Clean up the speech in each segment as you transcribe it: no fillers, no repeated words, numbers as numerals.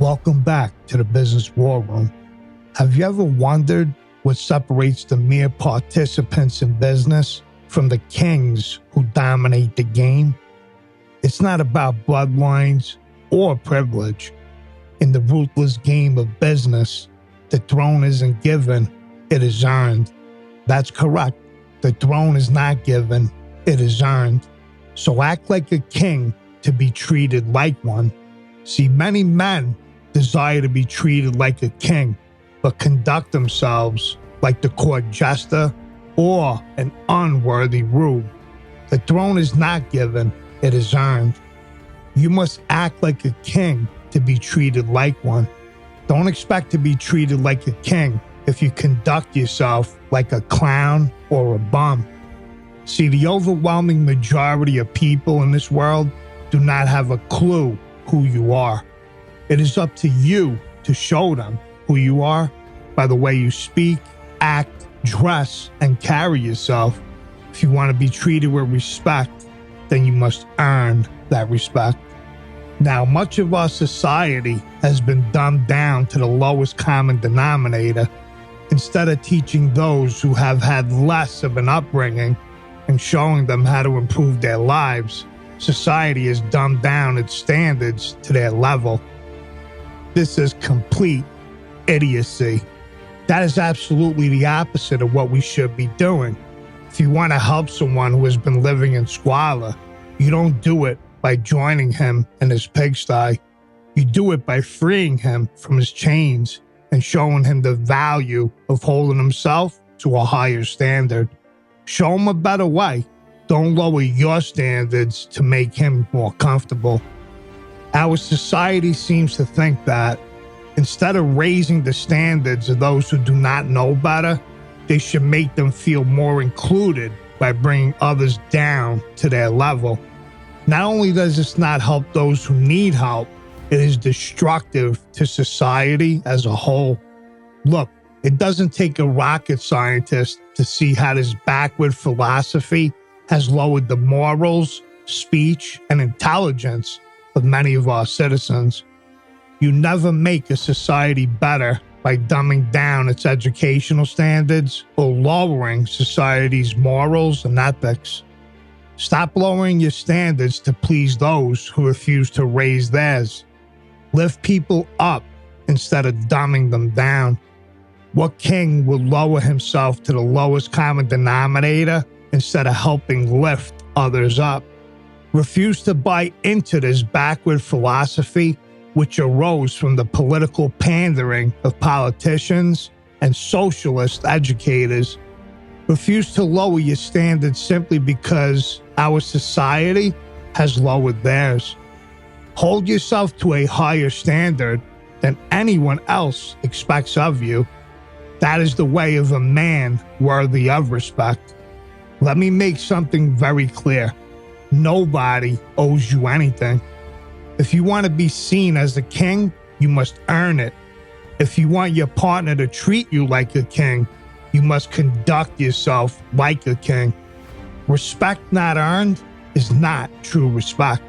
Welcome back to the Business War Room. Have you ever wondered what separates the mere participants in business from the kings who dominate the game? It's not about bloodlines or privilege. In the ruthless game of business, the throne isn't given, it is earned. That's correct. The throne is not given, it is earned. So act like a king to be treated like one. See, many men desire to be treated like a king, but conduct themselves like the court jester or an unworthy rube. The throne is not given, it is earned. You must act like a king to be treated like one. Don't expect to be treated like a king if you conduct yourself like a clown or a bum. See, the overwhelming majority of people in this world do not have a clue who you are. It is up to you to show them who you are by the way you speak, act, dress, and carry yourself. If you want to be treated with respect, then you must earn that respect. Now, much of our society has been dumbed down to the lowest common denominator. Instead of teaching those who have had less of an upbringing and showing them how to improve their lives, society has dumbed down its standards to their level. This is complete idiocy. That is absolutely the opposite of what we should be doing. If you want to help someone who has been living in squalor, you don't do it by joining him in his pigsty. You do it by freeing him from his chains and showing him the value of holding himself to a higher standard. Show him a better way. Don't lower your standards to make him more comfortable. Our society seems to think that instead of raising the standards of those who do not know better, they should make them feel more included by bringing others down to their level. Not only does this not help those who need help, it is destructive to society as a whole. Look, it doesn't take a rocket scientist to see how this backward philosophy has lowered the morals, speech, and intelligence of many of our citizens. You never make a society better by dumbing down its educational standards or lowering society's morals and ethics. Stop lowering your standards to please those who refuse to raise theirs. Lift people up instead of dumbing them down. What king would lower himself to the lowest common denominator instead of helping lift others up? Refuse to buy into this backward philosophy, which arose from the political pandering of politicians and socialist educators. Refuse to lower your standards simply because our society has lowered theirs. Hold yourself to a higher standard than anyone else expects of you. That is the way of a man worthy of respect. Let me make something very clear. Nobody owes you anything. If you want to be seen as a king, you must earn it. If you want your partner to treat you like a king, you must conduct yourself like a king. Respect not earned is not true respect.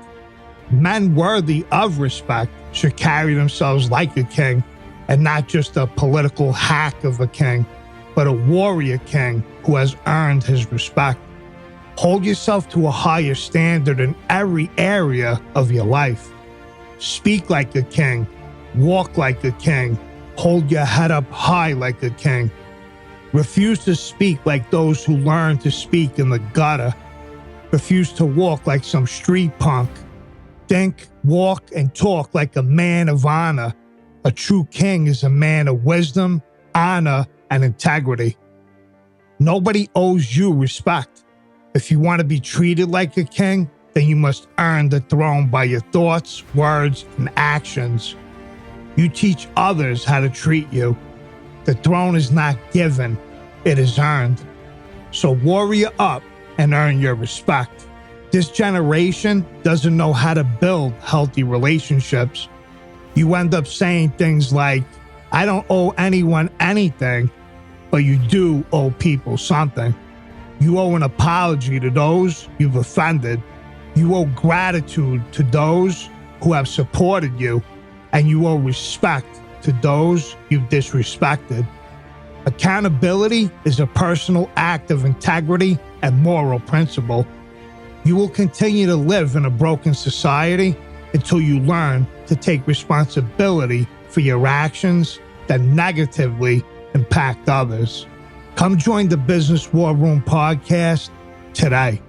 Men worthy of respect should carry themselves like a king, and not just a political hack of a king, but a warrior king who has earned his respect. Hold yourself to a higher standard in every area of your life. Speak like a king, walk like a king, hold your head up high like a king. Refuse to speak like those who learn to speak in the gutter. Refuse to walk like some street punk. Think, walk, and talk like a man of honor. A true king is a man of wisdom, honor, and integrity. Nobody owes you respect. If you want to be treated like a king, then you must earn the throne by your thoughts, words, and actions. You teach others how to treat you. The throne is not given, it is earned. So warrior up and earn your respect. This generation doesn't know how to build healthy relationships. You end up saying things like, I don't owe anyone anything, but you do owe people something. You owe an apology to those you've offended. You owe gratitude to those who have supported you, and you owe respect to those you've disrespected. Accountability is a personal act of integrity and moral principle. You will continue to live in a broken society until you learn to take responsibility for your actions that negatively impact others. Come join the Business War Room podcast today.